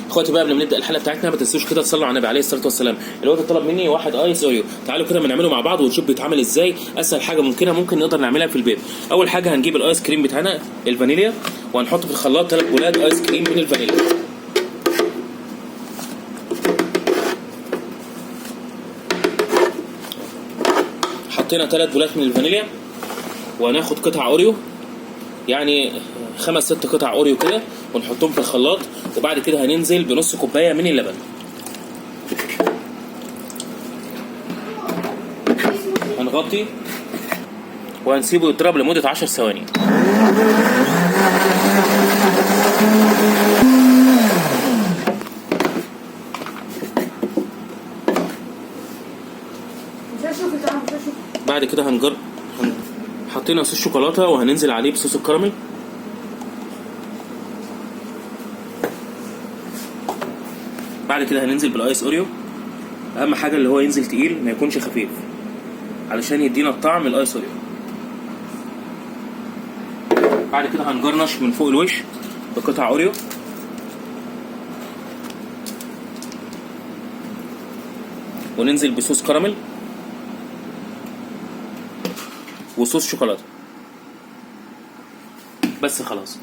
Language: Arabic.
اخواتي بقى قبل ما نبدا الحلقه بتاعتنا ما تنسوش كده تصلوا على النبي عليه الصلاه والسلام. الواد طلب مني واحد ايس اوريو، تعالوا كده ما نعمله مع بعض ونشوف بيتعمل ازاي. اسهل حاجه ممكن نقدر نعملها في البيت. اول حاجه هنجيب الايس كريم بتاعنا الفانيليا وهنحطه في الخلاط 3 بولات ايس كريم من الفانيليا. حطينا 3 بولات من الفانيليا وهناخد قطع اوريو، يعني 5 6 قطع اوريو كده ونحطهم في الخلاط، وبعد كده هننزل بنص كوبايه من اللبن. هنغطي وهنسيبه يضرب لمده 10 ثواني. بعد كده حطينا صوص شوكولاته وهننزل عليه بصوص الكراميل. بعد كده هننزل بالايس اوريو. اهم حاجه اللي هو ينزل تقيل ما يكونش خفيف علشان يدينا الطعم الايس اوريو. بعد كده هنجرنش من فوق الوش بقطع اوريو وننزل بصوص كراميل وصوص شوكولاته. بس خلاص.